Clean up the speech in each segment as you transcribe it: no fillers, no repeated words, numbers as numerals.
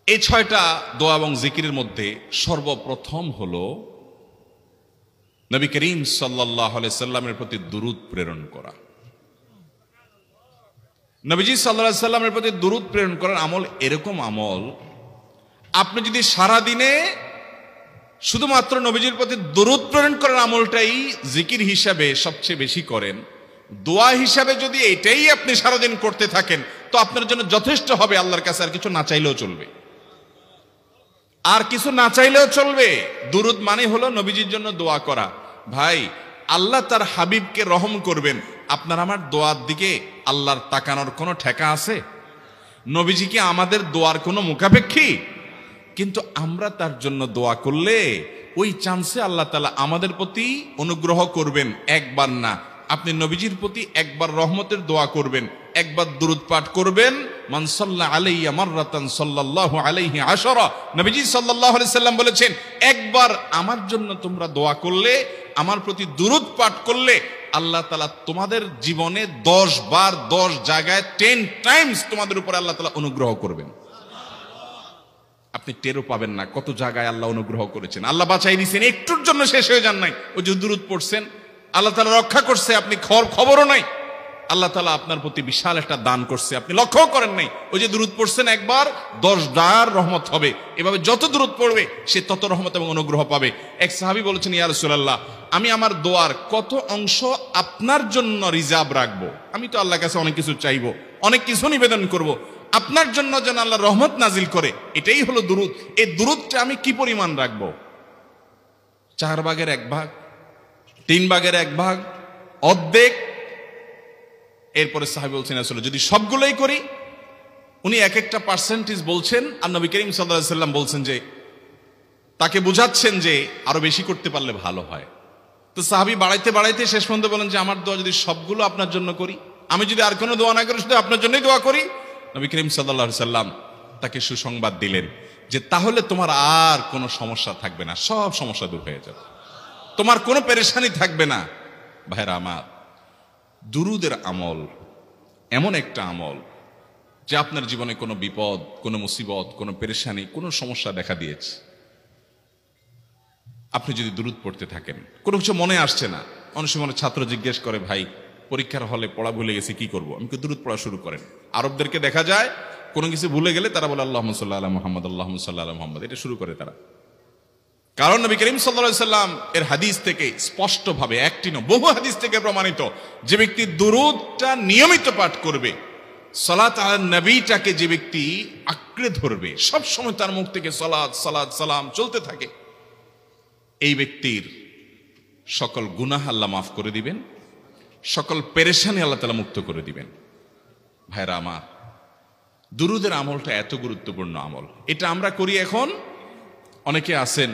এই 6টা দোয়া এবং জিকিরের মধ্যে সর্বপ্রথম হলো নবী করিম সাল্লাল্লাহু আলাইহি সাল্লামের প্রতি দুরূদ প্রেরণ করা। নবীজি সাল্লাল্লাহু আলাইহি সাল্লামের প্রতি দুরূদ প্রেরণ করার আমল এরকম আমল, আপনি যদি সারা দিনে শুধুমাত্র নবীজির প্রতি দুরূদ প্রেরণ করার আমলটাই জিকির হিসাবে সবচেয়ে বেশি করেন, দোয়া হিসাবে যদি এটাই আপনি সারাদিন করতে থাকেন, তো আপনার জন্য যথেষ্ট হবে। আল্লাহর কাছে আর কিছু না চাইলেও চলবে, আর কিছু না চাইলেও চলবে। দুরূদ মানে হলো নবীজির জন্য দোয়া করা। ভাই, আল্লাহ তার হাবিবকে রহম করবেন, আপনার আমার দোয়ার দিকে আল্লাহর তাকানোর কোনো ঠেকা আছে? নবীজি কি আমাদের দোয়ার কোনো মুখাপেক্ষী? কিন্তু আমরা তার জন্য দোয়া করলে ওই চান্সে আল্লাহ তাআলা আমাদের প্রতি অনুগ্রহ করবেন। একবার না, আপনি নবীজির প্রতি একবার রহমতের দোয়া করবেন, একবার দুরূদ পাঠ করবেন। মান সাল্লা আলাইয়া মাররাতান সাল্লাল্লাহু আলাইহি আশরা, নবীজি সাল্লাল্লাহু আলাইহি সাল্লাম বলেছেন, একবার আমার জন্য তোমরা দোয়া করলে, আমার প্রতি দুরূদ পাঠ করলে, আল্লাহ তাআলা তোমাদের জীবনে 10 বার 10 জায়গায় 10 টাইমস তোমাদের উপরে আল্লাহ তাআলা অনুগ্রহ করবেন। আপনি টেরও পাবেন না কত জায়গায় আল্লাহ অনুগ্রহ করেছেন। আল্লাহ বাঁচাই দিয়েছেন, একটুর জন্য শেষ হয়ে যান নাই। ওই যে দুরূদ পড়ছেন, আল্লাহ তাআলা রক্ষা করছে, আপনি খবরও নাই। আল্লাহ তাআলা আপনার প্রতি বিশাল একটা দান করছে, আপনি লক্ষ্য করেন নাই। ওই যে দুরূদ পড়ছেন একবার, 10 বার রহমত হবে। এভাবে যত দুরূদ পড়বে সে তত রহমত এবং অনুগ্রহ পাবে। এক সাহাবী বলেছেন, ইয়া রাসূলুল্লাহ, আমি আমার দোয়ার কত অংশ আপনার জন্য রিজার্ভ রাখবো? আমি তো আল্লাহর কাছে অনেক কিছু চাইবো, অনেক কিছু নিবেদন করব, আপনার জন্য যেন আল্লাহ রহমত নাজিল করে, এটাই হলো দুরূদ। এই দুরূদটা আমি কি পরিমাণ রাখবো? 4 ভাগের 1 ভাগ, 3 ভাগের 1 ভাগ, অর্ধেক? এরপরে সাহাবী বলছেন, আসলে যদি সবগুলোই করি, উনি এক একটা পার্সেন্টেজ বলছেন, আর নবী করিম সাল্লাল্লাহু আলাইহি সাল্লাম বলছেন যে, তাকে বুঝাচ্ছেন যে আরো বেশি করতে পারলে ভালো হয়। তো সাহাবী বাড়াইতে বাড়াইতে শেষ পর্যন্ত বলেন যে, আমার দোয়া যদি সবগুলো আপনার জন্য করি, আমি যদি আর কোনো দোয়া না করি, শুধু আপনার জন্যই দোয়া করি, নবী করিম সাল্লাল্লাহু আলাইহি সাল্লাম তাকে সুসংবাদ দিলেন যে, তাহলে তোমার আর কোনো সমস্যা থাকবে না, সব সমস্যা দূর হয়ে যাবে, তোমার কোনো পেরেশানি থাকবে না। ভাইরা আমার, দুরূদের আমল এমন একটা আমল যে আপনার জীবনে কোনো বিপদ, কোনো মুসিবত, কোনো পেরেশানি, কোনো সমস্যা দেখা দিয়েছে, আপনি যদি দুরূদ পড়তে থাকেন, কোনো কিছু মনে আসছে না, অনেক সময় ছাত্র জিজ্ঞেস করে, ভাই পরীক্ষার হলে পড়া ভুলে গেছি, কি করবো? আমি দুরূদ পড়া শুরু করেন। আরবদেরকে দেখা যায় কোনো কিছু ভুলে গেলে তারা বলে আল্লাহুম্মা সাল্লি আলা মুহাম্মদ, আল্লাহুম্মা সাল্লি আলা মুহাম্মদ, এটা শুরু করে তারা। কারণ নবী করিম সাল্লাল্লাহু আলাইহি সাল্লাম এর হাদিস থেকে স্পষ্টভাবে, একটি নয় বহু হাদিস থেকে প্রমাণিত, যে ব্যক্তি দুরূদটা নিয়মিত পাঠ করবে, সালাত আলা নবীটাকে যে ব্যক্তি আঁকড়ে ধরবে, সব সময় তার মুখ থেকে সালাত সালাত সালাম চলতে থাকে, এই ব্যক্তির সকল গুনাহ আল্লাহ মাফ করে দিবেন, সকল পেরেশানি আল্লাহ তাআলা মুক্ত করে দিবেন। ভাইরা আমার, দুরূদের আমলটা এত গুরুত্বপূর্ণ আমল, এটা আমরা করি এখন। অনেকে আছেন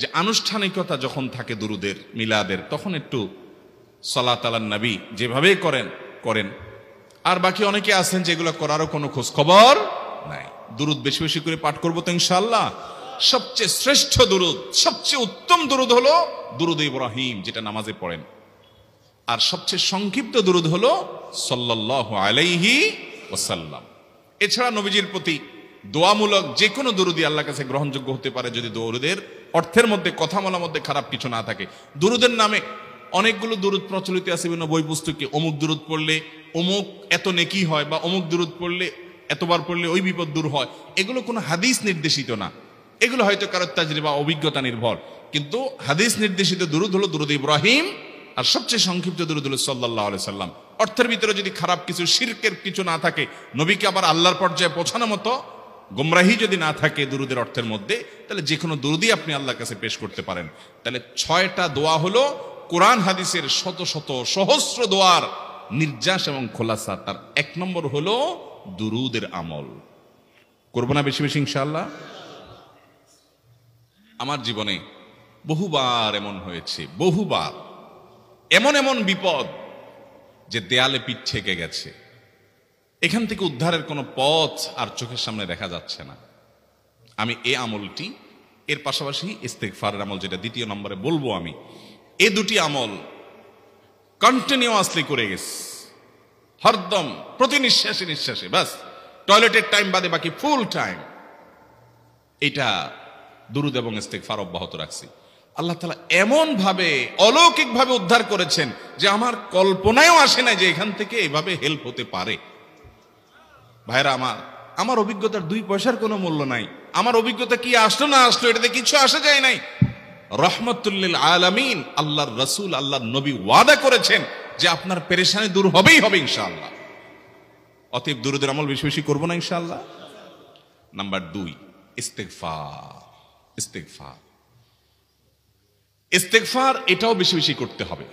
যে আনুষ্ঠানিকতা যখন থাকে দুরূদের, মিলাদের, তখন একটু সালাত আলান নবী যেভাবে করেন। আর বাকি অনেকে আছেন যেগুলো করারও কোনো খোঁজ খবর নাই। দুরূদ বেশি বেশি করে পাঠ করবো তো ইনশাআল্লাহ। সবচেয়ে শ্রেষ্ঠ দুরূদ, সবচেয়ে উত্তম দুরূদ হলো দুরূদ ইব্রাহিম, যেটা নামাজে পড়েন। আর সবচেয়ে সংক্ষিপ্ত দুরূদ হলো সাল্লাল্লাহু আলাইহি ওয়াসাল্লাম। এছাড়া নবীজির প্রতি দোয়ামূলক যে কোনো দুরূদই আল্লাহর কাছে গ্রহণযোগ্য হতে পারে, যদি দুরূদের অর্থের মধ্যে, কথা বলার মধ্যে খারাপ কিছু না থাকে। দুরূদের নামে অনেকগুলো দুরূদ প্রচলিত আছে বিভিন্ন বই পুস্তকে, অমুক দুরূদ পড়লে অমুক এত নেকি হয়, বা অমুক দুরূদ পড়লে এতবার পড়লে ওই বিপদ দূর হয়। এগুলো কোনো হাদিস নির্দেশিত না, এগুলো হয়তো কারো তাজরিবা, অভিজ্ঞতা নির্ভর। কিন্তু হাদিস নির্দেশিত দুরূদ হলো দুরূদ ইব্রাহিম, আর সবচেয়ে সংক্ষিপ্ত দুরূদ হলো সাল্লাল্লাহু আলাইহি সাল্লাম। অর্থের ভিতরে যদি খারাপ কিছু, শিরকের কিছু না থাকে, নবীকে আবার আল্লাহর পর্যায়ে পৌঁছানোর মতো গোমরাহি যদি না থাকে দুরূদের অর্থের মধ্যে, তাহলে যে কোনো দুরূদই আপনি আল্লাহর কাছে পেশ করতে পারেন। তাহলে 6টা দোয়া হলো কোরআন হাদিসের শত শত সহস্র দোয়ার নির্যাস এবং খোলাসা। তার 1 নম্বর হলো দুরূদের আমল। করবো না বেশি বেশি ইনশাআল্লাহ? আমার জীবনে বহুবার এমন হয়েছে, বহুবার এমন এমন বিপদ যে দেয়ালে পিঠ ঠেকে গেছে, এখান থেকে উদ্ধারের কোনো পথ আর চোখের সামনে দেখা যাচ্ছে না। আমি এই আমলটি, এর পাশাপাশি ইস্তেগফারের আমল, যেটা 2 নম্বরে বলবো আমি, এই 2টি আমল কন্টিনিউয়াসলি করে গেছি, হরদম প্রতি নিঃশ্বাসে নিঃশ্বাসে, বাস টয়লেটের টাইম বাদে বাকি ফুল টাইম এটা দুরূদ এবং ইস্তেগফার অব্যাহত রাখছি। আল্লাহ তাআলা এমন ভাবে অলৌকিক ভাবে উদ্ধার করেছেন যে আমার কল্পনায়ও আসে না যে এখান থেকে এভাবে হেল্প হতে পারে। ভাইরা আমার অভিজ্ঞতার 2 পয়সার কোনো মূল্য নাই। আমার অভিজ্ঞতা কি আসলো না আসলো এটাতে কিছু আসা যায় নাই। রহমতুল লিল আলামিন আল্লাহর রাসূল আল্লাহর নবী ওয়াদা করেছেন যে আপনার পেরেশানি দূর হবেই হবে ইনশাআল্লাহ। অতএব দুরূদের আমল বেশি বেশি করব না ইনশাআল্লাহ। নাম্বার 2, ইস্তেগফার। ইস্তেগফার ইস্তেগফার এটাও বেশি বেশি করতে হবে,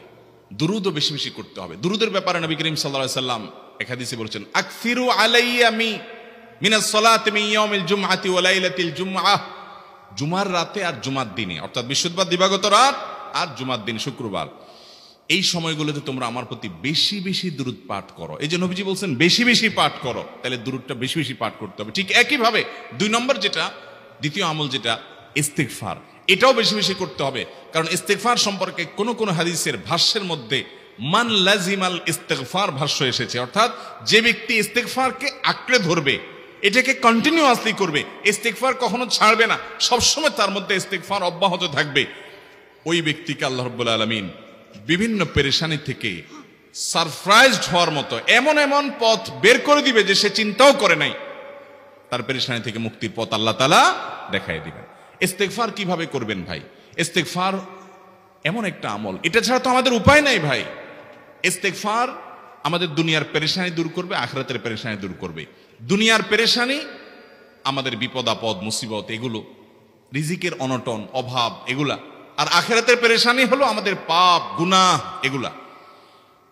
দুরূদও বেশি বেশি করতে হবে। দুরূদের ব্যাপারে নবী করিম সাল্লাল্লাহু আলাইহি সাল্লাম এক হাদিসে বলেছেন, আকসিরু আলাইয়া মিনাস সালাতি মিন ইয়াউমিল জুমআতি ওয়া লাইলাতিল জুমআহ। জুমার রাতে আর জুমার দিনে, অর্থাৎ বৃহস্পতিবার দিবাগত রাত আর জুমার দিন শুক্রবার, এই সময়গুলোতে তোমরা আমার প্রতি বেশি বেশি দুরূদ পাঠ করো। এই যে নবীজি বলছেন বেশি বেশি পাঠ করো, তাহলে দুরূদটা বেশি বেশি পাঠ করতে হবে। ঠিক একইভাবে 2 নম্বর যেটা, দ্বিতীয় আমল যেটা ইস্তেগফার, এটাও বেশি বেশি করতে হবে। কারণ ইস্তেগফার সম্পর্কে কোন হাদিসের ভাষ্যের মধ্যে মান লাজিমাল ইস্তেগফার ভাষ্য এসেছে, অর্থাৎ যে ব্যক্তি ইস্তেগফারকে আঁকড়ে ধরবে, এটাকে কন্টিনিউয়াসলি করবে, ইস্তেগফার কখনো ছাড়বে না, সবসময় তার মধ্যে ইস্তেগফার অব্যাহত থাকবে, ওই ব্যক্তিকে আল্লাহ রাব্বুল আলামিন বিভিন্ন পেরেশানি থেকে সারপ্রাইজড হওয়ার মতো এমন এমন পথ বের করে দিবে যে সে চিন্তাও করে নাই। তার পেরেশানি থেকে মুক্তির পথ আল্লাহ তাআলা দেখায় দিবেন। ইস্তেগফার কিভাবে করবেন ভাই? ইস্তেগফার এমন একটা আমল, এটা ছাড়া তো আমাদের উপায় নাই ভাই। ইস্তেগফার আমাদের দুনিয়ার পেরেশানি দূর করবে, আখিরাতের পেরেশানি দূর করবে। দুনিয়ার পেরেশানি আমাদের বিপদ আপদ মুসিবত, এগুলো রিজিকের অনটন অভাব এগুলা, আর আখিরাতের পেরেশানি হলো আমাদের পাপ গুনাহ এগুলা।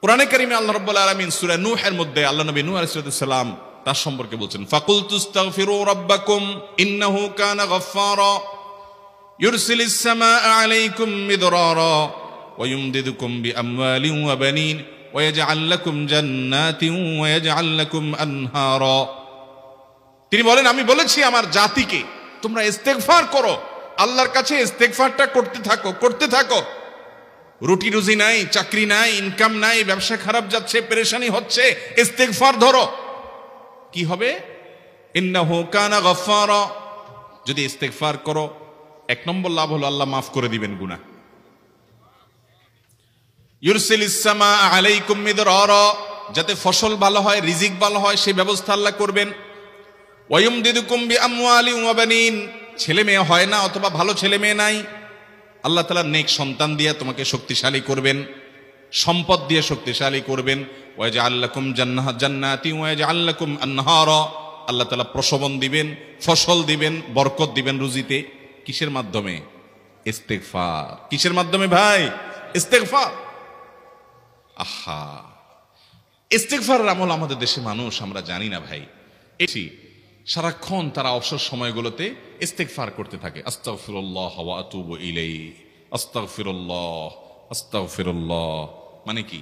কোরআনে কারিমে আল্লাহ রাব্বুল আলামিন সূরা নূহের মধ্যে আল্লাহ নবী নূহ আলাইহিস সালাম তার সম্পর্কে বলছেন, ফাকুলতুস্তাগফিরু রাব্বাকুম ইন্নাহু কানা গাফফারা ইউরসিলিস সামাআ আলাইকুম মিদরারা ওয়া ইউমদিদুকুম বিআমওয়ালিন ওয়া বানিন ওয়া ইয়াজআল লাকুম জান্নাতিন ওয়া ইয়াজআল লাকুম আনহারা। তিনি বলেন, আমি বলেছি আমার জাতিকে তোমরা ইস্তেগফার করো, আল্লাহর কাছে ইস্তেগফারটা করতে থাকো। রুটি রুজি নাই, চাকরি নাই, ইনকাম নাই, ব্যবসা খারাপ যাচ্ছে, পেরেশানি হচ্ছে, ইস্তেগফার ধরো, কি হবে? ইন্নাহু কানা গাফফারা। যদি ইস্তেগফার করো, 1 নম্বর লাভ হলো আল্লাহ মাফ করে দিবেন গুনাহ। ইউরসিলিস সামাআ আলাইকুম মিদরারা, যাতে ফসল ভালো হয়, রিজিক ভালো হয়, সেই ব্যবস্থা আল্লাহ করবেন। ওয়া ইউমদিদুকুম বিআমওয়ালিন ওয়া বানিন, ছেলে মেয়ে হয় না অথবা ভালো ছেলে মেয়ে নাই, আল্লাহ তাআলা নেক সন্তান দিয়ে তোমাকে শক্তিশালী করবেন, সম্পদ দিয়ে শক্তিশালী করবেন। ওয়া ইয়াজআল লাকুম জান্নাতি ওয়া ইয়াজআল লাকুম আনহারা, আল্লাহ তাআলা প্রসবন দিবেন, ফসল দিবেন, বরকত দিবেন রুজিতে। কিসের মাধ্যমে? ইস্তেগফার। কিসের মাধ্যমে ভাই? ইস্তেগফার। আহা, ইস্তেগফারের আমল আমাদের দেশে মানুষ আমরা জানি না ভাই। এটি সারাক্ষণ তারা অবসর সময়গুলোতে ইস্তেগফার করতে থাকে, আস্তাগফিরুল্লাহ ওয়া আতুবু ইলাইহি, আস্তাগফিরুল্লাহ আস্তাগফিরুল্লাহ। মানে কি?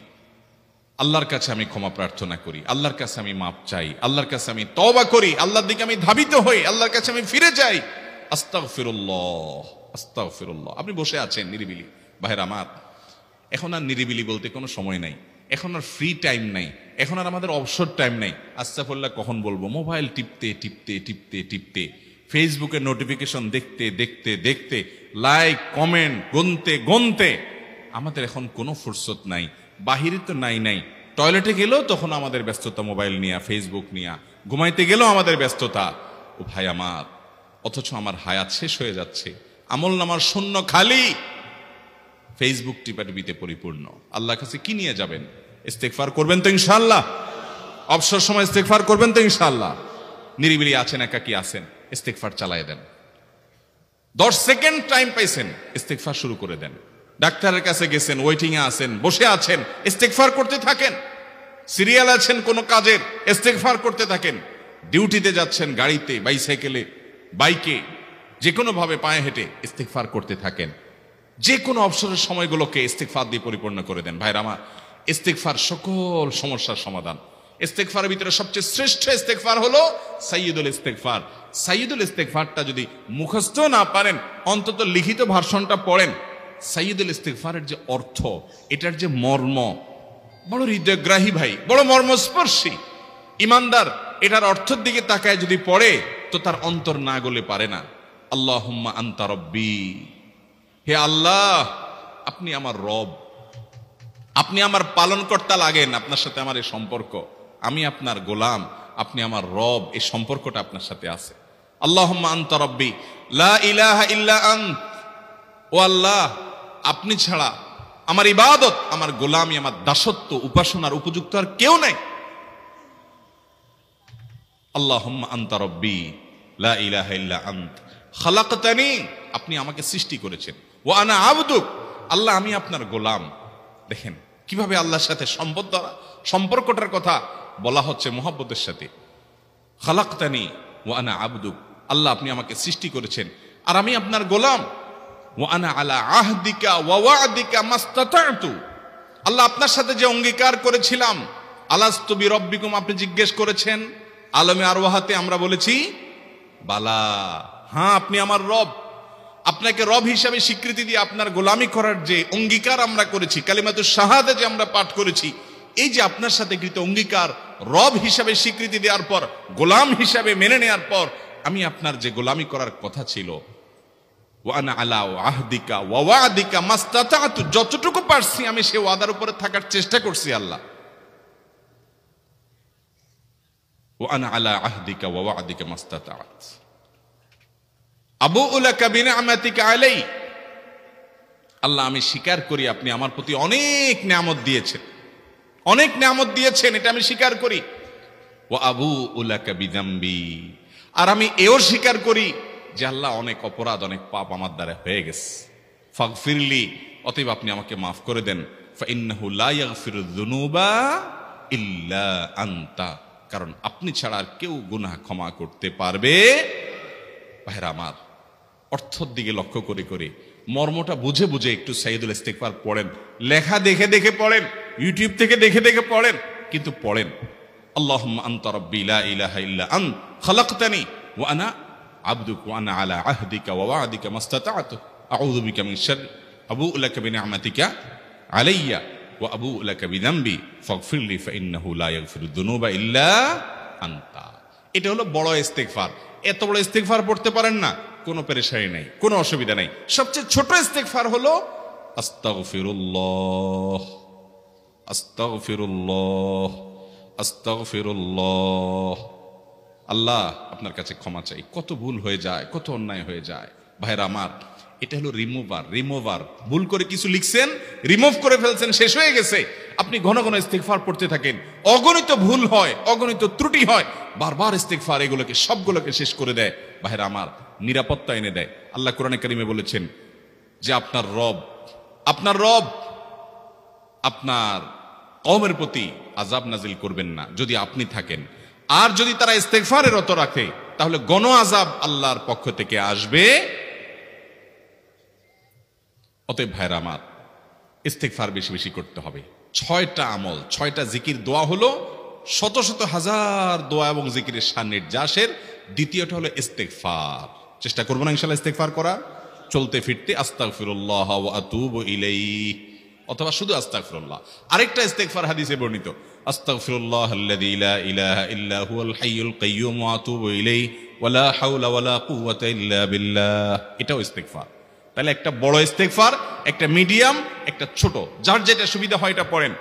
আল্লাহর কাছে আমি ক্ষমা প্রার্থনা করি, আল্লাহর কাছে আমি মাপ চাই, আল্লাহর কাছে আমি তওবা করি, আল্লাহর দিকে আমি ধাবিত হই, আল্লাহর কাছে আমি ফিরে যাই, আস্তাগফিরুল্লাহ আস্তাগফিরুল্লাহ। আপনি বসে আছেন নিরিবিলি, ভাইরা আমার এখন আর নিরিবিলি বলতে কোনো সময় নাই, এখন আর ফ্রি টাইম নাই, এখন আর আমাদের অবসর টাইম নাই। আস্তাগফিরুল্লাহ কখন বলবো? মোবাইল টিপতে টিপতে টিপতে টিপতে, ফেসবুকের নোটিফিকেশন দেখতে দেখতে দেখতে, লাইক কমেন্ট গুনতে গুনতে আমাদের এখন কোনো ফুরসত নাই। বাহিরে তো নাই, টয়লেটে গেলেও তখন আমাদের ব্যস্ততা মোবাইল নিয়ে, ফেসবুক নিয়ে, ঘুমাইতে গেলেও আমাদের ব্যস্ততা। ও ভাই আমার, অথচ আমার হায়াত শেষ হয়ে যাচ্ছে, আমল নামার শূন্য খালি, ফেসবুক টিপাটিপিতে পরিপূর্ণ। আল্লাহর কাছে কি নিয়ে যাবেন? ইস্তেগফার করবেন তো ইনশাআল্লাহ? অবসর সময় ইস্তেগফার করবেন তো ইনশাআল্লাহ? নিরিবিলি আছেন, একাকী আছেন, ইস্তেগফার চালায় দেন। 10 সেকেন্ড টাইম পাইছেন, ইস্তেগফার শুরু করে দেন। ডাক্তারের কাছে গেছেন, ওয়েটিং এ আছেন, বসে আছেন, ইস্তেগফার করতে থাকেন। সিরিয়াল আছেন কোনো কাজের, ইস্তেগফার করতে থাকেন। ডিউটিতে যাচ্ছেন, গাড়িতে, বাইসাইকেলে, বাইকে, যে কোনো ভাবে পায়ে হেঁটে ইস্তেগফার করতে থাকেন। যে কোনো অবসরের সময়গুলোকে ইস্তেগফার দিয়ে পরিপূর্ণ করে দেন। ভাইরা আমার, ইস্তেগফার সকল সমস্যার সমাধান। ইস্তেগফারের ভিতরে সবচেয়ে শ্রেষ্ঠ ইস্তেগফার হলো সাইয়্যিদুল ইস্তেগফার। সাইয়্যিদুল ইস্তেগফারটা যদি মুখস্থ না পারেন, অন্তত লিখিত ভার্সনটা পড়েন। সাইয়্যিদুল ইস্তেগফারের যে অর্থ, এটার যে মর্ম, বড় হৃদয়গ্রাহী ভাই, বড় মর্মস্পর্শী। ইমানদার এটার অর্থের দিকে তাকায় যদি পড়ে, তো তার অন্তর না গলে পারে না। আল্লাহুম্মা আনতা রব্বি, হে আল্লাহ আপনি আমার রব, আপনি আমার পালনকর্তা লাগেন, আপনার সাথে আমার এই সম্পর্ক, আমি আপনার গোলাম, আপনি আমার রব, এই সম্পর্কটা আপনার সাথে আছে। আল্লাহুম্মা আনতা রব্বি লা ইলাহা ইল্লা আন্ত, ও আল্লাহ আপনি ছাড়া আমার ইবাদত, আমার গোলামি, আমার দাসত্ব, উপাসনার উপযুক্ত আর কেউ নাই। আল্লাহুম্মা আনতা রব্বি লা ইলাহা ইল্লা আন্ত খালাকতানি, আপনি আমাকে সৃষ্টি করেছেন, ওয়া আনা আবদুক, আল্লাহ আমি আপনার গোলাম। দেখেন কিভাবে আল্লাহর সাথে সম্পর্কটার কথা বলা হচ্ছে মুহাব্বতের সাথে। খালাকতানি ওয়া আনা আবদুক, আল্লাহ আপনি আমাকে সৃষ্টি করেছেন আর আমি আপনার গোলাম। ওয়া আনা আলা আহদিকা ওয়া ওয়া'দিকা মাস্তাতা'তু, আল্লাহ আপনার সাথে যে অঙ্গীকার করেছিলাম, আলাস্তু বিরব্বিকুম, আপনি জিজ্ঞেস করেছেন, আলমে আরওয়াহাতে আমরা বলেছি বালা, হ্যাঁ আপনি আমার রব। আপনাকে রব হিসাবে স্বীকৃতি দিয়ে আপনার গোলামি করার যে অঙ্গীকার আমরা করেছি, কালিমাতুশ শাহাদা যে আমরা পাঠ করেছি, এই যে আপনার সাথে কৃত অঙ্গীকার, রব হিসাবে স্বীকৃতি দেওয়ার পর, গোলাম হিসাবে মেনে নেওয়ার পর, আমি আপনার যে গোলামি করার কথা ছিল, ওয়া আনা আলা আহদিকা ওয়া ওয়া'দিকা মাস্তাতা'তু, যতটুকু পারছি আমি সে ওয়াদার উপরে থাকার চেষ্টা করছি আল্লাহ। ওয়া আনা আলা আহদিকা ওয়া ওয়া'দিকা মাস্তাতা'ত আবুউ লাকা বিনি'মাতিকা আলাই, আল্লাহ আমি স্বীকার করি আপনি আমার প্রতি অনেক নিয়ামত দিয়েছেন, অনেক নিয়ামত দিয়েছেন, এটা আমি স্বীকার করি। ওয়া আবুউ লাকা বিযামবি, আর আমি এও স্বীকার করি যে আল্লাহ অনেক অপরাধ, অনেক পাপ আমার দ্বারা হয়ে গেছে। ফাগফিরলি, অতএব আপনি আমাকে মাফ করে দেন। ফাইন্নাহু লা ইয়াগফিরুয যুনুবা ইল্লা আনতা, কারণ আপনি ছাড়া আর কেউ গুনাহ ক্ষমা করতে পারবে। ভাইরা আমার, অর্থের দিকে লক্ষ্য করে করে, মর্মটা বুঝে বুঝে একটু সাইয়্যিদুল ইস্তিগফার পড়েন, লেখা দেখে দেখে পড়েন, ইউটিউব থেকে দেখে দেখে পড়েন, কিন্তু পড়েন। আল্লাহুম্মা আনতা রাব্বি লা ইলাহা ইল্লা আন্ত খালাকতানি ওয়া আনা আবদুক ওয়া আনা আলা আহদিকা ওয়া ওয়া'দিকা মাস্তাতা'তু আউযু বিকা মিন শাররি আবুউ লাকা বিনি'মাতিকা আলাইয়া ওয়া আবুউ লাকা বিযামবি ফাগফিরলি ফাইন্নাহু লা ইয়াগফিরুয যুনুবা ইল্লা আনতা। এটা হলো বড় ইস্তিগফার। এত বড় ইস্তিগফার পড়তে পারেন না, কোনো পেরেশানি নাই, কোনো অসুবিধা নাই। সবচেয়ে ছোট ইস্তিগফার হলো আস্তাগফিরুল্লাহ আস্তাগফিরুল্লাহ আস্তাগফিরুল্লাহ। আল্লাহ আপনার কাছে ক্ষমা চাই, কত ভুল হয়ে যায়, কত অন্যায় হয়ে যায়। ভাইরা আমার, এটা হলো রিমুভার। ভুল করে কিছু লিখছেন, রিমুভ করে ফেলছেন, শেষ হয়ে গেছে। আপনি ঘন ঘন ইস্তিগফার পড়তে থাকেন, অগণিত ভুল হয়, অগণিত ত্রুটি হয়, বারবার ইস্তিগফার এগুলোকে সবগুলোকে শেষ করে দেয়। ভাইরা আমার, নিরাপত্তা এনে দেয়। আল্লাহ কোরআনে কারিমে বলেছেন যে আপনার রব আপনার কওমের প্রতি আযাব নাজিল করবেন না যদি আপনি থাকেন, আর যদি তারা ইস্তিগফারে রত রাখে তাহলে গণ আযাব আল্লাহর পক্ষ থেকে আসবে। অতএব ভাইরা আমার, ইস্তিগফার বেশি বেশি করতে হবে। 6টা আমল, 6টা জিকির, দোয়া হলো শত শত হাজার দোয়া এবং জিকিরের সান্নিধ্যাসের। দ্বিতীয়টা হলো ইস্তিগফার। চেষ্টা করবো না ইনশাআল্লাহ ইস্তিগফার করা, চলতে ফিরতে আস্তাগফিরুল্লাহ ওয়া আতুবু ইলাইহি, অথবা শুধু আস্তাগফিরুল্লাহ। আরেকটা ইস্তিগফার হাদিসে বর্ণিত, আস্তাগফিরুল্লাহাল্লাযী লা ইলাহা ইল্লা হুয়াল হাইয়ুল কাইয়্যুম ওয়া আতুবু ইলাইহি ওয়া লা হাওলা ওয়া লা কুওয়াতা ইল্লা বিল্লাহ। এটাও ইস্তিগফার। তাহলে একটা বড় ইস্তিগফার, একটা মিডিয়াম, একটা ছোট, যার যেটা সুবিধা হয় এটা পড়েন।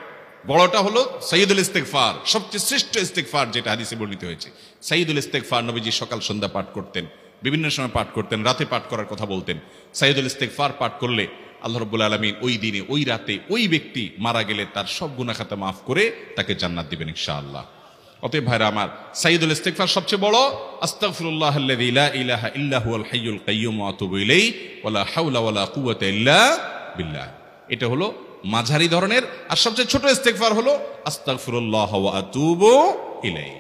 বড়টা হলো সাইয়্যিদুল ইস্তিগফার, সবচেয়ে শ্রেষ্ঠ ইস্তিগফার যেটা হাদিসে বর্ণিত হয়েছে। সাইয়্যিদুল ইস্তিগফার নবীজি সকাল সন্ধ্যা পাঠ করতেন, বিভিন্ন সময় পাঠ করতেন, রাতে পাঠ করার কথা বলতেন। সাইয়্যিদুল ইস্তিগফার পাঠ করলে আল্লাহ রাব্বুল আলামিন ওই দিনে, ওই রাতে, ওই ব্যক্তি মারা গেলে তার সব গুনাহ খাতা মাফ করে তাকে জান্নাত দিবেন ইনশাআল্লাহ। অতএব ভাইরা আমার, সাইয়্যিদুল ইস্তিগফার সবচেয়ে বড়, আস্তাগফিরুল্লাহাল্লাযী লা ইলাহা ইল্লা হুয়াল হাইয়ুল কাইয়্যুম ওয়া আতুবু ইলাইহি ওয়া লা হাওলা ওয়া লা কুওয়াতা ইল্লা বিল্লাহ। এটা হলো মাঝারি ধরনের। আর সবচেয়ে ছোট ইস্তিগফার হলো আস্তাগফিরুল্লাহ ওয়া আতুবু ইলাইহি।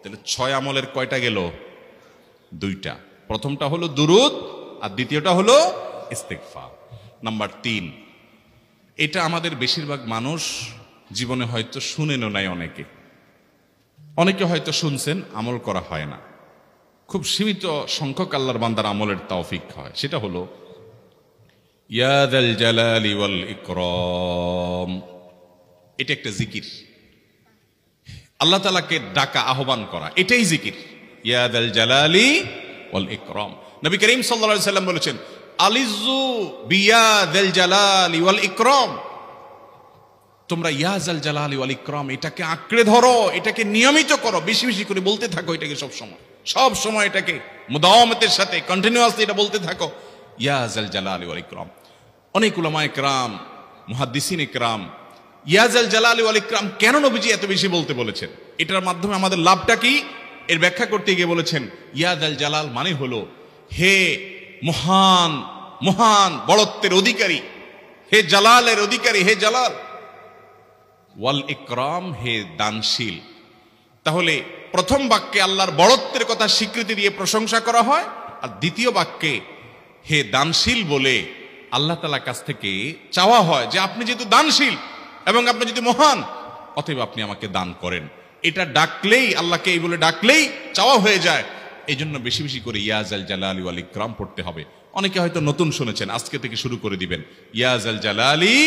তাহলে 6 আমলের কয়টা গেল? 2টা। প্রথমটা হলো দুরূদ আর দ্বিতীয়টা হলো ইস্তিগফার। নাম্বার 3, এটা আমাদের বেশিরভাগ মানুষ জীবনে হয়তো শুনেনও নাই, অনেকে হয়তো শুনছেন, আমল করা হয় না। খুব সীমিত সংখ্যক আল্লাহর বান্দার আমলের তৌফিক হয়। সেটা হলো ইয়া যাল জালালি ওয়াল ইকরাম। এটা একটা জিকির, আল্লাহ তাআলাকে ডাকা, আহ্বান করা, এটাই জিকির। ইয়া যাল জালালি ওয়াল ইকরাম। নবী করিম সাল্লাল্লাহু আলাইহি সাল্লাম বলেছেন, আলিজু বিয়াদিল জালালি ওয়াল ইকরাম, তোমরা ইয়া জাল জালালি ওয়াল ইকরাম এটাকে আঁকড়ে ধরো, এটাকে নিয়মিত করো, বেশি বেশি করে বলতে থাকো এটাকে সব সময় এটাকে মুদাওয়ামাতের সাথে কন্টিনিউয়াসলি এটা বলতে থাকো, ইয়া জাল জালালি ওয়াল ইকরাম। অনেক উলামায়ে কেরাম, মুহাদ্দিসিন ইকরাম ইয়া জাল জালালি ওয়াল ইকরাম কেন নবীজি এত বেশি বলতে বলেছেন, এটার মাধ্যমে আমাদের লাভটা কি, এর ব্যাখ্যা করতে গিয়ে বলেছেন, ইয়া জাল জালাল মানে হলো হে মহান মহান বড়ত্বের অধিকারী, হে জালালের অধিকারী, হে জালাল, ওয়াল ইকরাম হে দানশীল। তাহলে প্রথম বাক্যে আল্লাহর বড়ত্বের কথা স্বীকৃতি দিয়ে প্রশংসা করা হয়, আর দ্বিতীয় বাক্যে হে দানশীল বলে আল্লাহ তাআলার কাছ থেকে চাওয়া হয় যে আপনি যেহেতু দানশীল এবং আপনি যদি মহান, অতএব আপনি আমাকে দান করেন। এটা ডাকলেই, আল্লাহকে এই বলে ডাকলেই চাওয়া হয়ে যায়। এই জন্য বেশি বেশি করে ইয়া জাল জালালি ওয়াল ইকরাম পড়তে হবে। অনেকে হয়তো নতুন শুনেছেন, আজকে থেকে শুরু করে দিবেন ইয়া জাল জালালি,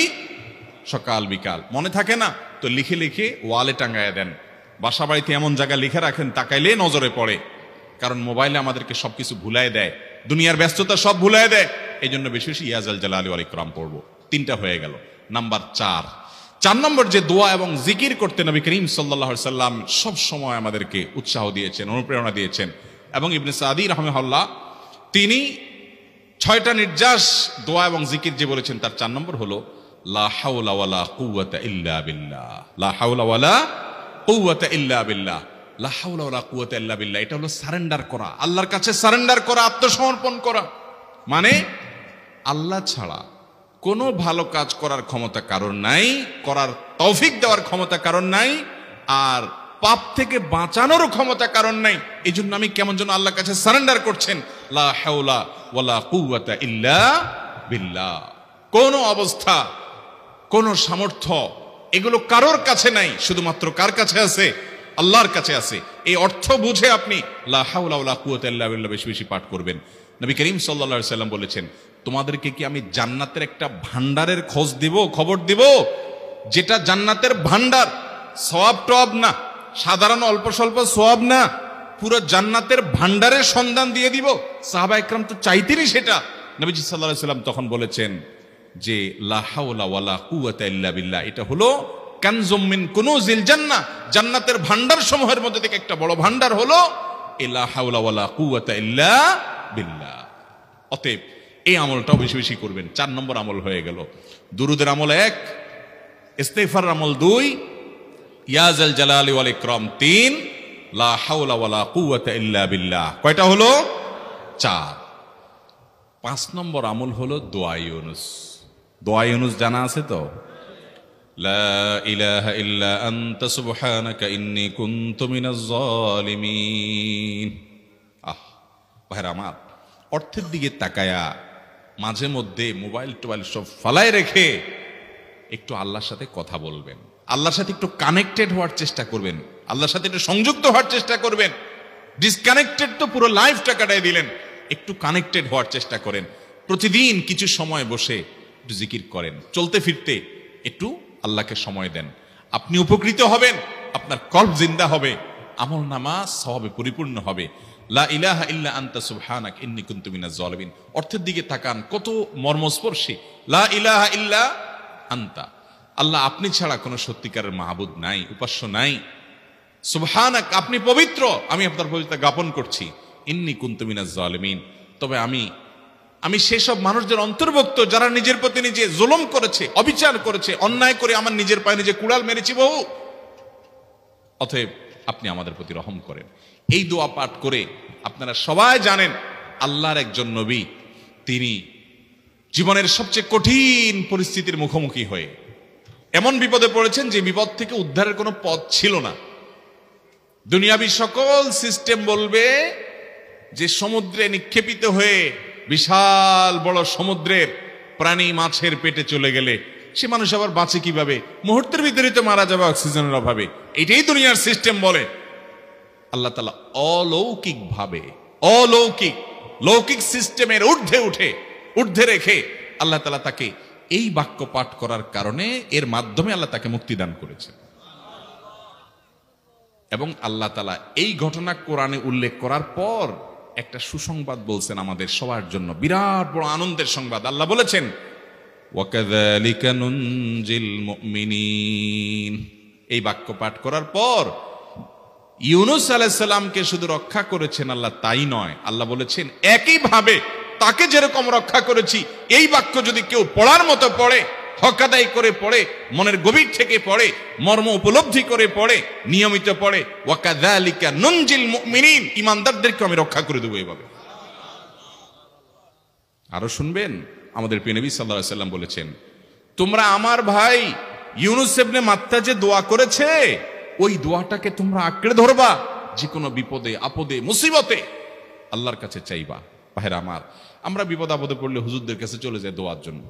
সকাল বিকাল মনে থাকে না তো লিখে লিখে ওয়ালে টাঙ্গায় দেন, বাসা বাড়িতে এমন জায়গা লিখে রাখেন তাকাইলে নজরে পড়ে, কারণ মোবাইলে আমাদেরকে সবকিছু ভুলাই দেয়, দুনিয়ার ব্যস্ততা সব ভুলাই দেয়। এই জন্য বেশি বেশি ইয়া জাল জালালি ওয়াল ইকরাম পড়বো। 3টা হয়ে গেল। নাম্বার 4 নম্বর যে দোয়া এবং জিকির করতে নবী করিম সাল্লাল্লাহু আলাইহি সাল্লাম সব সময় আমাদেরকে উৎসাহ দিয়েছেন, অনুপ্রেরণা দিয়েছেন। এবং ইবনে সাদি রাহিমাহুল্লাহ তিনি 6টা নির্যাস দোয়া এবং জিকির যে বলেছেন, তার 4 নম্বর হলো লা হাওলা ওয়ালা কুওয়াতা ইল্লা বিল্লাহ, লা হাওলা ওয়ালা কুওয়াতা ইল্লা বিল্লাহ, লা হাওলা ওয়ালা কুওয়াতা ইল্লা বিল্লাহ। এটা হলো সারেন্ডার করা, আল্লাহর কাছে সারেন্ডার করা, আত্মসমর্পণ করা। মানে আল্লাহ ছাড়া কোনো ভালো কাজ করার ক্ষমতা কারণ নাই, করার তৌফিক দেওয়ার ক্ষমতা কারণ নাই, আর পাপ থেকে বাঁচানোরও ক্ষমতা কারণ নাই। এই জন্য আমি কেমন যেন আল্লাহর কাছে সারেন্ডার করছেন, লা হাওলা ওয়ালা কুওয়াতা ইল্লা বিল্লাহ। কোন অবস্থা, কোন সামর্থ্য এগুলো কারোর কাছে নাই, শুধুমাত্র কার কাছে আছে? আল্লাহর কাছে আছে। এই অর্থ বুঝে আপনি লা হাওলা ওয়ালা কুওয়াতা ইল্লা বিল্লাহ বেশি বেশি পাঠ করবেন। নবী করিম সাল্লাল্লাহু আলাইহি সাল্লাম বলেছেন, তোমাদেরকে কি আমি জান্নাতের একটা ভান্ডারের খবর দিব, যেটা জান্নাতের ভান্ডার, সওয়াব টওয়াব না, সাধারণ অল্প স্বল্প সওয়াব না, পুরো জান্নাতের ভান্ডারের সন্ধান দিয়ে দিব। সাহাবা ইকরাম তো চাইতেনই সেটা। নবীজি সাল্লাল্লাহু আলাইহি সাল্লাম তখন বলেছেন যে লা হাওলা ওয়ালা কুওয়াতা ইল্লা বিল্লাহ, এটা হলো কানজুম মিন কুনুজিল জান্নাহ, জান্নাতের ভান্ডার সমূহের মধ্যে থেকে একটা বড় ভান্ডার হলো লা হাওলা ওয়ালা কুওয়াতা ইল্লা বিল্লাহ। অতএব এই আমলটাও বেশি বেশি করবেন। 4 নম্বর আমল হয়ে গেল। দুরুদের আমল 1, ইস্তিগফার আমল 2, ইয়া জাল জালালি ওয়াল ইকরাম 3, লা হাওলা ওয়ালা কুওয়াতা ইল্লা বিল্লাহ। কয়টা হলো? 4। 5 নম্বর আমল হলো দোয়া ইউনুস। দোয়া ইউনুস জানা আছে তো? লা ইলাহা ইল্লা আনতা সুবহানাকা ইন্নী কুনতু মিনাজ জালিমিন। ভাইরা আমার, অর্থের দিকে তাকায়া মাঝে মধ্যে মোবাইল টোবাইল সব ফালায় রেখে একটু আল্লাহর সাথে কথা বলবেন, আল্লাহর সাথে একটু কানেক্টেড হওয়ার চেষ্টা করবেন, আল্লাহর সাথে একটু সংযুক্ত হওয়ার চেষ্টা করবেন। ডিসকানেক্টেড তো পুরো লাইফটা কাটাই দিলেন, একটু কানেক্টেড হওয়ার চেষ্টা করেন। প্রতিদিন কিছু সময় বসে একটু জিকির করেন, চলতে ফিরতে একটু আল্লাহকে সময় দেন। আপনি উপকৃত হবেন, আপনার কল্ব জিন্দা হবে, আমল নামা সওয়াবে পরিপূর্ণ হবে। লা ইলাহা ইল্লা আনতা সুবহানাক ইন্নী কুনতু মিনাজ জালিমিন। অর্থের দিকে তাকান, কত মর্মস্পর্শী। লা ইলাহা ইল্লা আনতা, আল্লাহ আপনি ছাড়া কোনো সত্যিকারের মাহবুদ নাই, উপাস্য নাই। সুবহানাক, আপনি পবিত্র, আমি আপনার পবিত্রতা জ্ঞাপন করছি। ইন্নী কুনতু মিনাজ জালিমিন, তবে আমি সেসব মানুষদের অন্তর্ভুক্ত যারা নিজের প্রতি নিজে জুলুম করেছে, অবিচার করেছে, অন্যায় করে আমার নিজের পায়ে নিজে কুড়াল মেরেছি বহু। অতএব আপনি আমাদের প্রতি রহম করেন। এই দোয়া পাঠ করে আপনারা সবাই জানেন আল্লাহর একজন নবী, তিনি জীবনের সবচেয়ে কঠিন পরিস্থিতির মুখোমুখি হয়ে এমন বিপদে পড়েছেন যে বিপদ থেকে উদ্ধারের কোনো পথ ছিল না। দুনিয়াবী সকল সিস্টেম বলবে যে সমুদ্রে নিক্ষেপিত হয়ে বিশাল বড় সমুদ্রের প্রাণী মাছের পেটে চলে গেলে সে মানুষ আবার বাঁচে কিভাবে? মুহূর্তের ভিতরে তো মারা যাবে অক্সিজেনের অভাবে। এটাই দুনিয়ার সিস্টেম বলে। আল্লাহ তাআলা অলৌকিক ভাবে, লৌকিক সিস্টেমের ঊর্ধ্বে রেখে আল্লাহ তাআলা তাকে এই বাক্য পাঠ করার কারণে, এর মাধ্যমে আল্লাহ তাকে মুক্তি দান করেছেন। এবং আল্লাহ তাআলা এই ঘটনা কোরআনে উল্লেখ করার পর একটা সুসংবাদ বলছেন আমাদের সবার জন্য, বিরাট বড় আনন্দের সংবাদ। আল্লাহ বলেছেন ওয়াকাযালিকা নুনজিল মুমিনিন। এই বাক্য পাঠ করার পর ইউনুস আলাইহিস সালামকে শুধু রক্ষা করেছেন আল্লাহ তাই নয়, আল্লাহ বলেছেন একইভাবে তাকে যেরকম রক্ষা করেছি, এই বাক্য যদি কেউ পড়ার মতো পড়ে, হক আদায় করে পড়ে, মনের গভীর থেকে পড়ে, মর্ম উপলব্ধি করে পড়ে, নিয়মিত পড়ে, ওয়াকাযালিকা নুনজিল মুমিনিন, ঈমানদারদেরকে আমি রক্ষা করে দেব এভাবে। আরো শুনবেন, আমাদের প্রিয় নবী সাল্লাল্লাহু আলাইহি ওয়াসাল্লাম বলেছেন, তোমরা আমার ভাই ইউনুস ইবনে মাত্তা যে দোয়া করেছে, ওই দোয়াটাকে তোমরা আঁকড়ে ধরবা, যে কোনো বিপদে আপদে মুসিবতে আল্লাহর কাছে চাইবা। ভাইরা আমার, আমরা বিপদ আপদে পড়লে হুজুরদের কাছে চলে যায় দোয়ার জন্য,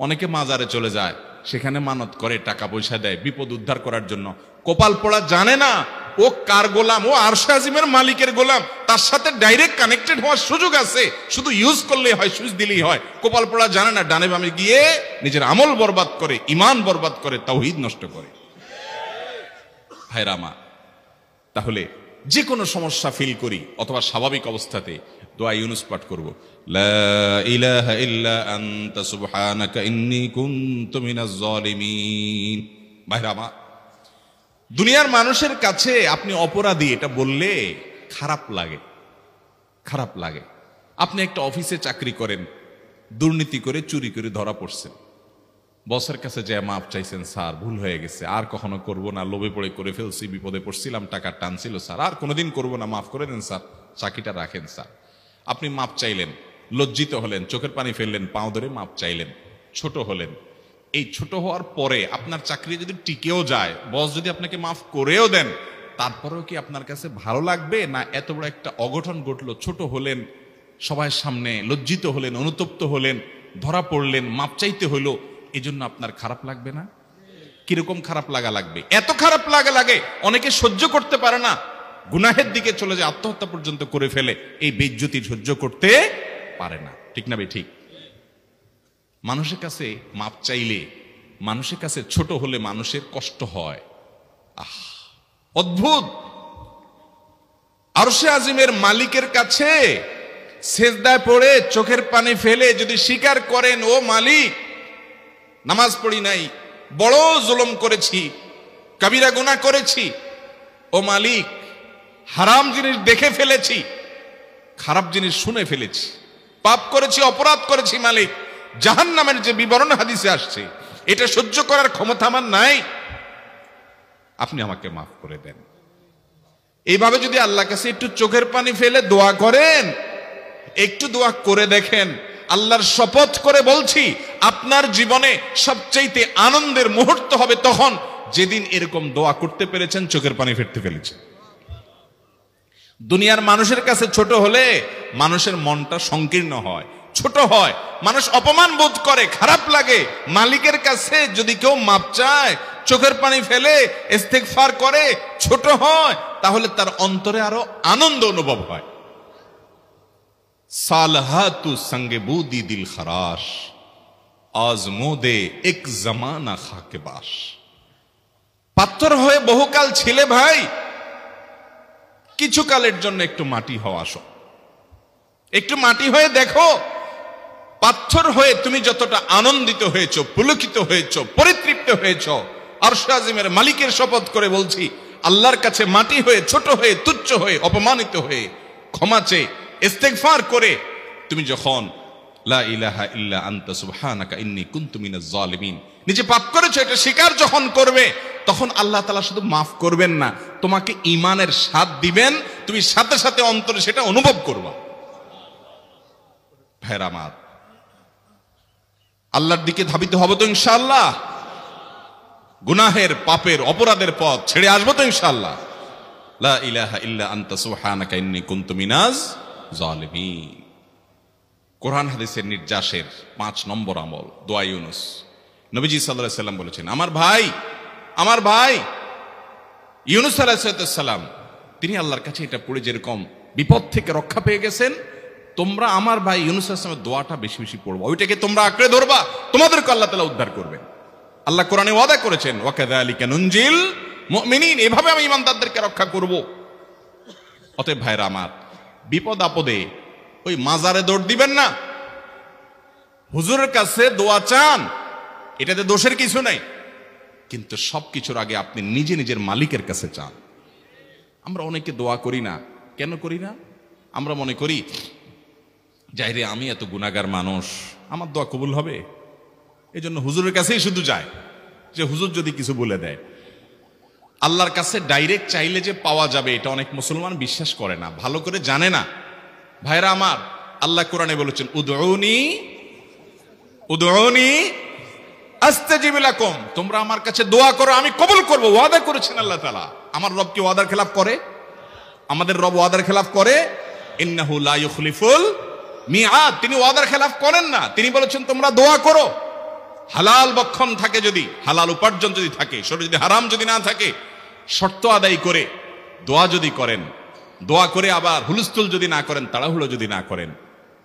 অনেকে মাজারে চলে যায়, সেখানে মানত করে, টাকা পয়সা দেয় বিপদ উদ্ধার করার জন্য। কপাল পড়া জানে না ও কার গোলাম, ও আরশে আজিমের মালিকের গোলাম, তার সাথে ডাইরেক্ট কানেক্টেড হওয়ার সুযোগ আছে, শুধু ইউজ করলেই হয়, সুইচ দিলেই হয়। কপাল পড়া জানে না, ডানে বামে গিয়ে নিজের আমল বরবাদ করে, ঈমান বরবাদ করে, তাওহীদ নষ্ট করে। ভাইরা আমার, তাহলে যে কোনো সমস্যা ফিল করি অথবা স্বাভাবিক অবস্থাতে দোয়া ইউনুস পাঠ করব, লা ইলাহা ইল্লা আনতা সুবহানাকা ইন্নী কুনতু মিনাজ জালিমিন। ভাইরা আমার, দুনিয়ার মানুষের কাছে আপনি অপরাধী এটা বললে খারাপ লাগে, খারাপ লাগে। আপনি একটা অফিসে চাকরি করেন, দুর্নীতি করে চুরি করে ধরা পড়ছেন, বসের কাছে যায় মাপ চাইছেন, স্যার ভুল হয়ে গেছে, আর কখনো করব না, লোভে পড়ে করে ফেলছি, বিপদে পড়ছিলাম, টাকা টানছিল স্যার, আর কোনোদিন করব না, মাফ করে দেন স্যার, চাকরিটা রাখেন স্যার। আপনি মাপ চাইলেন, লজ্জিত হলেন, চোখের পানি ফেললেন, পাও ধরে মাপ চাইলেন, ছোট হলেন। এই ছোট হওয়ার পরে আপনার চাকরি যদি টিকেও যায়, বস যদি আপনাকে মাফ করেও দেন, তারপরেও কি আপনার কাছে ভালো লাগবে? না এত বড় একটা অঘটন ঘটলো, ছোট হলেন, সবার সামনে লজ্জিত হলেন, অনুতপ্ত হলেন, ধরা পড়লেন, মাপ চাইতে হলো, এজন্য আপনার খারাপ লাগবে না? কিরকম খারাপ লাগবে? এত খারাপ লাগে অনেকে সহ্য করতে পারে না, গুনাহের দিকে চলে যায়, আত্মহত্যা পর্যন্ত করে ফেলে, এই বেইজ্জতি সহ্য করতে পারে না। ঠিক না বে ঠিক? মানুষের কাছে মাপ চাইলে, মানুষের কাছে ছোট হলে মানুষের কষ্ট হয়। আহ, অদ্ভুত! আরশে আজিমের মালিকের কাছে সেজদায় পড়ে চোখের পানি ফেলে যদি স্বীকার করেন, ও মালিক, নামাজ পড়ি নাই, বড় জুলুম করেছি, কাবিরা গুনাহ করেছি, ও মালিক হারাম জিনিস দেখে ফেলেছি, খারাপ জিনিস শুনে ফেলেছি, পাপ করেছি, অপরাধ করেছি, মালিক জাহান্নামের যে বিবরণ হাদিসে আসছে, এটা সহ্য করার ক্ষমতা আমার নাই, আপনি আমাকে মাফ করে দেন। এইভাবে যদি আল্লাহর কাছে একটু চোখের পানি ফেলে দোয়া করেন, একটু দোয়া করে দেখেন, আল্লাহর শপথ করে বলছি, আপনার জীবনে সবচাইতে আনন্দের মুহূর্ত হবে তখন যেদিন এরকম দোয়া করতে পেরেছেন, চোখের পানি ফেলতে ফেলেছেন। দুনিয়ার মানুষের কাছে ছোট হলে মানুষের মনটা সংকীর্ণ হয়, ছোট হয়, মানুষ অপমান বোধ করে, খারাপ লাগে। মালিকের কাছে যদি কেউ মাপ চায়, চোখের পানি ফেলে, ইস্তেগফার করে, ছোট হয়, তাহলে তার অন্তরে আরো আনন্দ অনুভব হয়। সালহাতু সঙ্গে বুদি দিল খরাশ, আজমোদে এক জামানা খাকে বাস। পাথর হয়ে বহুকাল ছিলে ভাই, কিছু কালের জন্য একটু মাটি হও, আসো, একটু মাটি হয়ে দেখো। পাথর হয়ে তুমি যতটা আনন্দিত হয়েছ, পুলকিত হয়েছ, পরিতৃপ্ত হয়েছ, আরশে আজিমের মালিকের শপথ করে বলছি, আল্লাহর কাছে মাটি হয়ে, ছোট হয়ে, তুচ্ছ হয়ে, অপমানিত হয়ে, ক্ষমা চেয়ে, ইস্তেগফার করে তুমি যখন লা ইলাহা ইল্লা আনতা সুবহানাকা ইন্নী কুনতু মিনাজ জালিমিন, নিজে পাপ করেছো এটা স্বীকার যখন করবে, তখন আল্লাহ তাআলা শুধু মাফ করবেন না, তোমাকে ঈমানের স্বাদ দিবেন, তুমি সাথে সাথে অন্তরে সেটা অনুভব করবা। ভাইরা আমার, আল্লাহর দিকে ধাবিত হব তো ইনশাআল্লাহ? গুনাহের, পাপের, অপরাধের পথ ছেড়ে আসবো তো ইনশাআল্লাহ? লা ইলাহা ইল্লা আনতা সুবহানাকা ইন্নী কুনতু মিনাজ জালিমিন। কোরআন হাদিসের নির্যাসের 5 নম্বর আমল দোয়া ইউনুস। নবীজি সাল্লাল্লাহু আলাইহি সাল্লাম বলেছেন, আমার ভাই ইউনুস আলাইহিস সালাম, তিনি আল্লাহর কাছে এটা পড়ে যেরকম বিপদ থেকে রক্ষা পেয়ে গেছেন, তোমরা আমার ভাই ইউনুস আলাইহিস সালামের দোয়াটা বেশি বেশি পড়বা, ওইটাকে তোমরা আঁকড়ে ধরবা, তোমাদেরকে আল্লাহ তাআলা উদ্ধার করবেন। আল্লাহ কোরআনে ওয়াদা করেছেন, ওয়াকাযালিকা নুনজিল মুমিনিন, এভাবে আমি ঈমানদারদেরকে রক্ষা করব। অতএব ভাইরা আমার, বিপদ আপদে ওই মাজারে দৌড় দিবেন না, হুজুরের কাছে দোয়া চান, এটাতে দোষের কিছু নাই, কিন্তু সবকিছুর আগে আপনি নিজে নিজের মালিকের কাছে চান। আমরা অনেকে দোয়া করি না, কেন করি না? আমরা মনে করি যাই রে, আমি এত গুনাহগার মানুষ, আমার দোয়া কবুল হবে, এই জন্য হুজুরের কাছেই শুধু যায়, যে হুজুর যদি কিছু বলে দেয়। আল্লাহর কাছে ডাইরেক্ট চাইলে যে পাওয়া যাবে, এটা অনেক মুসলমান বিশ্বাস করে না, ভালো করে জানে না। ভাইরা আমার, আল্লাহ কোরআনে বলেছেন উদউনি উদউনি আস্তাজিব লাকুম, তোমরা আমার কাছে দোয়া করো, আমি কবুল করব, ওয়াদা করেছেন আল্লাহ তাআলা। আমার রব কি ওয়াদার খেলাফ করে? আমাদের রব ওয়াদার খেলাফ করে? ইন্নাহু লা ইউখলিফুল মিআদ, তিনি ওয়াদার খেলাফ করেন না। তিনি বলেছেন তোমরা দোয়া করো, হালাল বক্ষণ থাকে, যদি হালাল উপার্জন যদি থাকে, শরীরে যদি হারাম যদি না থাকে, শর্ত আদায় করে দোয়া যদি করেন, দোয়া করে আবার হুলস্থুল যদি না করেন, তাড়াহুড়ো যদি না করেন,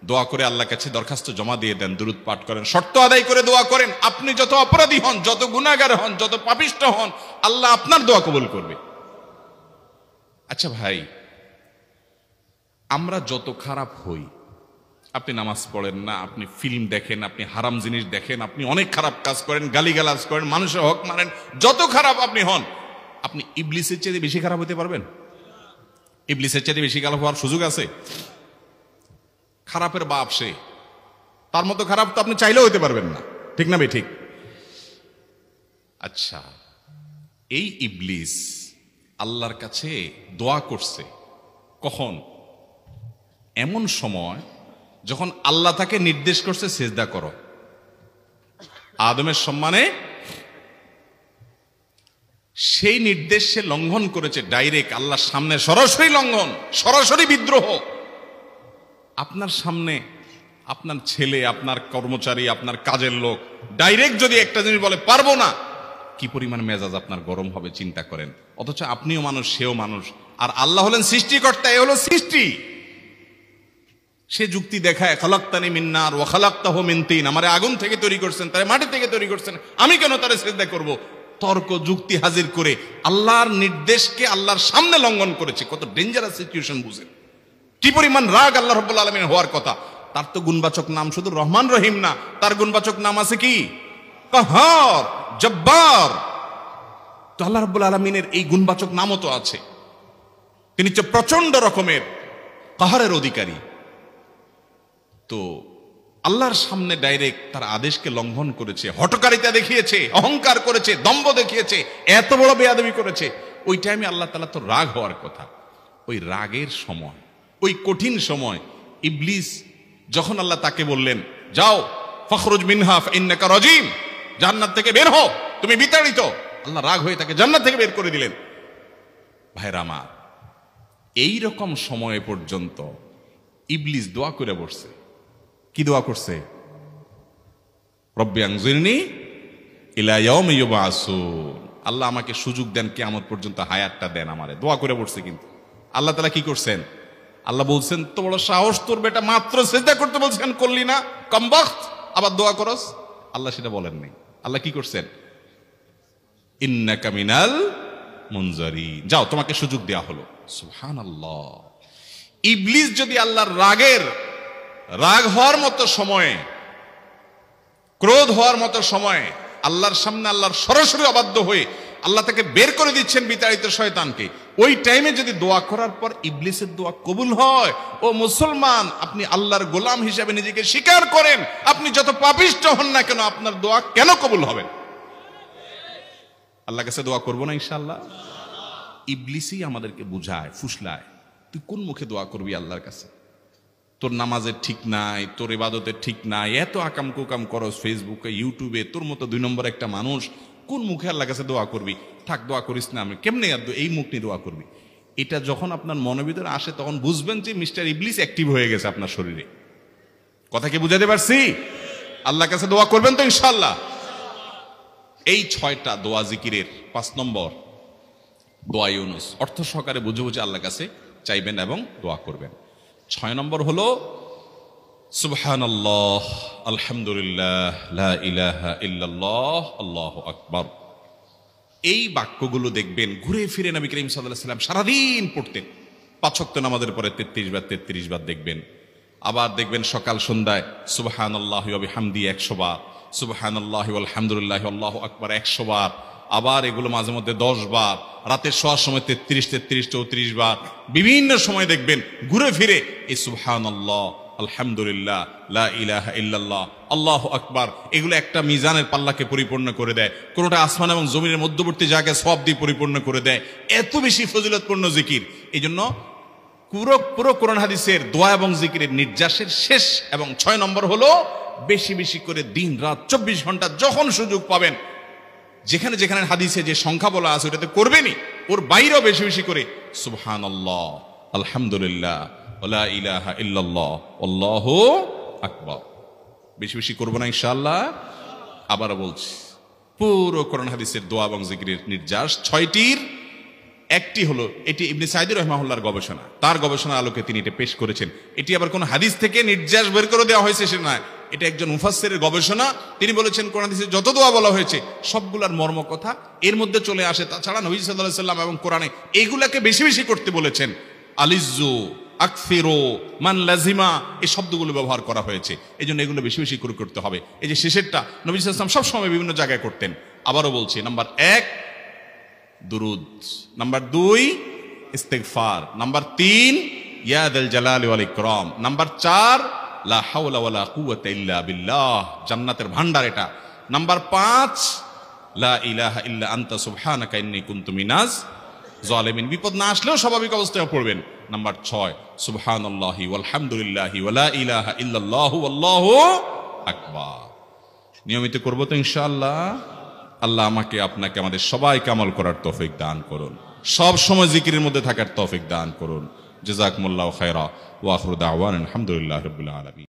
দোয়া করে আল্লাহর কাছে দরখাস্ত জমা দিয়ে দেন, দুরূদ পাঠ করেন, শর্ত আদায় করে দোয়া করেন, আপনি যত অপরাধী হন, যত গুনাহগার হন, যত পাপিষ্ঠ হন, আল্লাহ আপনার দোয়া কবুল করবে। আচ্ছা ভাই, আমরা যত খারাপ হই, আপনি নামাজ পড়েন না, আপনি ফিল্ম দেখেন, আপনি হারাম জিনিস দেখেন, আপনি অনেক খারাপ কাজ করেন, গালিগালাজ করেন, মানুষের হক মারেন, যত খারাপ আপনি হন, আপনি ইবলিসের চেয়ে বেশি খারাপ হতে পারবেন? ইবলিসের চেয়ে বেশি খারাপ হওয়ার সুযোগ আছে? খারাপের বাপ সে, তার মতো খারাপ তো আপনি চাইলেও হতে পারবেন না, ঠিক না ভাই? ঠিক। আচ্ছা, এই ইবলিস আল্লাহর কাছে দোয়া করছে কখন? এমন সময় যখন আল্লাহ তাকে নির্দেশ করছে সিজদা করো। আদমের সম্মানে সেই নির্দেশ সে লঙ্ঘন করেছে, ডাইরেক্ট আল্লাহর সামনে সরাসরি লঙ্ঘন, সরাসরি বিদ্রোহ। আপনার সামনে আপনার ছেলে, আপনার কর্মচারী, আপনার কাজের লোক ডাইরেক্ট যদি একটা জিনিস বলে পারবো না, কি পরিমাণ মেজাজ আপনার গরম হবে চিন্তা করেন। অথচ আপনিও মানুষ, সেও মানুষ, আর আল্লাহ হলেন সৃষ্টিকর্তা, এ হলো সৃষ্টি। সে যুক্তি দেখায় খালাক্তানি মিন নার ওয়া খালাক্তাহু মিন তিন, আমারে আগুন থেকে তৈরি করছেন, তারে মাটি থেকে তৈরি করছেন, আমি কেন তারে সিজদা করব? তর্ক যুক্তি হাজির করে আল্লাহর নির্দেশকে আল্লাহর সামনে লঙ্ঘন করেছে। কত ডেঞ্জারাস সিচুয়েশন বুঝেন, কি পরিমাণ রাগ আল্লাহ রাব্বুল আলামিন হওয়ার কথা। তার তো গুণবাচক নাম শুধু রহমান রহিম না, তার গুণবাচক নাম আছে কি? কাহার, জব্বার। তো আল্লাহ রাব্বুল আলামিনের এই গুণবাচক নামও তো আছে। তিনি হচ্ছে প্রচন্ড রকমের কাহারের অধিকারী। তো আল্লাহর সামনে ডাইরেক্ট তার আদেশকে লঙ্ঘন করেছে, হঠকারিতা দেখিয়েছে, অহংকার করেছে, দম্ভ দেখিয়েছে, এত বড় বেয়াদবি করেছে। ওই টাইমে আল্লাহ তাআলা তো রাগ হওয়ার কথা। ওই রাগের সময়, ওই কঠিন সময় ইবলিস যখন আল্লাহ তাকে বললেন যাও ফখরুজ মিনহা ফাইন্নাকা রাজিম, জান্নাত থেকে বের হও, তুমি বিতাড়িত, আল্লাহ রাগ হয়ে তাকে জান্নাত থেকে বের করে দিলেন। ভাইরা আমার, এই রকম সময় পর্যন্ত ইবলিস দোয়া করে বসছে। কি দোয়া করছে? রব্বি আনজিরনি ইলা ইয়াউমি ইউবআসুন, আল্লাহ আমাকে সুযোগ দেন, কিয়ামত পর্যন্ত হায়াতটা দেন আমারে, দোয়া করে বসছে। কিন্তু আল্লাহ তাআলা কি করছেন? আল্লাহ বলছেন তো বড় সাহস তোর, বেটা মাত্র সিজদা করতে বলছেন, করলি না, কমবখত, আবার দোয়া করস? আল্লাহ সেটা বলেন নাই। আল্লাহ কি করছেন? ইন্নাকা মিনাল মুনজারিন, যাও তোমাকে সুযোগ দেয়া হলো। সুবহানাল্লাহ। ইবলিস যদি আল্লাহর রাগ হওয়ার মতো সময়ে, ক্রোধ হওয়ার মতো সময়ে আল্লাহর সামনে আল্লাহর সরাসরি অবাধ্য হয়ে আল্লাহ তাকে বের করে দিচ্ছেন বিতাড়িত শয়তানকে, ওই টাইমে যদি দোয়া করার পর ইবলিসের দোয়া কবুল হয়, ও মুসলমান, আপনি আল্লাহর গোলাম হিসেবে নিজেকে স্বীকার করেন, আপনি যত পাপিষ্ঠ হন না কেন, আপনার দোয়া কেন কবুল হবে? আল্লাহর কাছে দোয়া করবো না ইনশাআল্লাহ? ইবলিসই আমাদেরকে বুঝায়, ফুসলায়, তুই কোন মুখে দোয়া করবি আল্লাহর কাছে? তোর নামাজের ঠিক নাই, তোর ইবাদতের ঠিক নাই, এত আকাম কুকাম করস ফেসবুকে, ইউটিউবে, তোর মতো 2 নম্বর একটা মানুষ, কোন মুখে আল্লাহর কাছে দোয়া করবি? থাক, দোয়া করিস না, আমি কেমনে এই মুখ নিয়ে দোয়া করবি? এটা যখন আপনার মনের ভিতরে আসে, তখন বুঝবেন যে মিস্টার ইবলিস অ্যাক্টিভ হয়ে গেছে আপনার শরীরে। কথা কি বুঝাতে পারছি? আল্লাহর কাছে দোয়া করবেন তো ইনশাআল্লাহ? এই 6টা দোয়া জিকিরের 5 নম্বর দোয়া ইউনুস, অর্থ সহকারে বুঝে বুঝে আল্লাহর কাছে চাইবেন এবং দোয়া করবেন। 6 নম্বর হলো সুবহানাল্লাহ, আলহামদুলিল্লাহ, লা ইলাহা ইল্লাল্লাহ, আল্লাহু আকবার। এই বাক্যগুলো দেখবেন ঘুরে ফিরে নবী করিম সাল্লাল্লাহু আলাইহি ওয়াসাল্লাম সারাদিন পড়তেন। 5 ওয়াক্ত নামাজের পরে 33 বার দেখবেন। আবার দেখবেন সকাল সন্ধ্যায় সুবহানাল্লাহি ওয়া বিহামদি 100 বার, সুবহানাল্লাহি ওয়াল হামদুলিল্লাহি আল্লাহু আকবার 100 বার। আবার এগুলো মাঝে মধ্যে 10 বার, রাতের শোয়ার সময় 33, 34 বার। বিভিন্ন সময় দেখবেন ঘুরে ফিরে এই সুবহানাল্লাহ, আলহামদুলিল্লাহ, লা ইলাহা ইল্লাল্লাহ, আল্লাহু আকবার, এগুলো একটা মিজানের পাল্লাকে পরিপূর্ণ করে দেয়। কোনটা আসমান এবং জমিনের মধ্যবর্তী জায়গায় সওয়াব দিয়ে পরিপূর্ণ করে দেয়। এত বেশি ফজিলতপূর্ণ জিকির। এই জন্য পুরো কোরআন হাদিসের দোয়া এবং জিকিরের নির্যাসের শেষ এবং 6 নম্বর হলো বেশি বেশি করে দিন রাত 24 ঘন্টা যখন সুযোগ পাবেন, যেখানে যেখানে হাদিসে যে সংখ্যা বলা আছে ওটাতে করবেনই, ওর বাইরেও বেশি বেশি করে সুবহানাল্লাহ, আলহামদুলিল্লাহ, লা ইলাহা ইল্লাল্লাহ, আল্লাহু আকবার বেশি বেশি করব না ইনশাআল্লাহ। আবারও বলছি, পুরো কোরআন হাদিসের দোয়া এবং জিকিরের নির্যাস 6টির একটি হলো, এটি ইবনে সাঈদী রাহিমাহুল্লাহর গবেষণা, তার গবেষণার আলোকে তিনি এটা পেশ করেছেন। এটি আবার কোন হাদিস থেকে নির্যাস বের করে দেওয়া হয়েছে সে নয়, এটা একজন মুফাসসিরের গবেষণা। তিনি বলেছেন কোরআন হাদিসে যত দোয়া বলা হয়েছে সবগুলার মর্ম কথা এর মধ্যে চলে আসে। তাছাড়া নবী সাল্লাল্লাহু আলাইহি সাল্লাম এবং কোরআনে এইগুলাকে বেশি বেশি করতে বলেছেন। আলিজ্জু, আকসিরু, মান লাজিমা, এই শব্দগুলো ব্যবহার করা হয়েছে। এই জন্য এগুলো বেশি বেশি করে করতে হবে। এই যে শেষেরটা নবী সাল্লাল্লাহু আলাইহি ওয়াসাল্লাম সবসময় বিভিন্ন জায়গায় করতেন। আবারও বলছি, নাম্বার 1 দুরুদ, নাম্বার 2 ইস্তিগফার, নাম্বার 3 ইয়া যাল জালালি ওয়াল ইকরাম, নাম্বার 4 লা হাওলা ওয়ালা কুওয়াতা ইল্লা বিল্লাহ, জান্নাতের ভান্ডার এটা, নাম্বার 5 লা ইলাহা ইল্লা আনতা সুবহানাকা ইন্নী কুনতু মিনাজ জালিমিন, বিপদ না আসলেও স্বাভাবিক অবস্থায় পড়বেন। নাম্বার 6 সুবহানাল্লাহি ওয়াল হামদুলিল্লাহি ওয়া লা ইলাহা ইল্লাল্লাহু আল্লাহু আকবার। নিয়মিত করব তো ইনশাআল্লাহ। আল্লাহ আমাকে আপনাকে আমাদের সবাইকে আমল করার তৌফিক দান করুন, সব সময় জিকিরের মধ্যে থাকার তৌফিক দান করুন। জাযাকুমুল্লাহু খায়রা ওয়া আখিরু দাওয়ানা আলহামদুলিল্লাহি রাব্বিল আলামিন।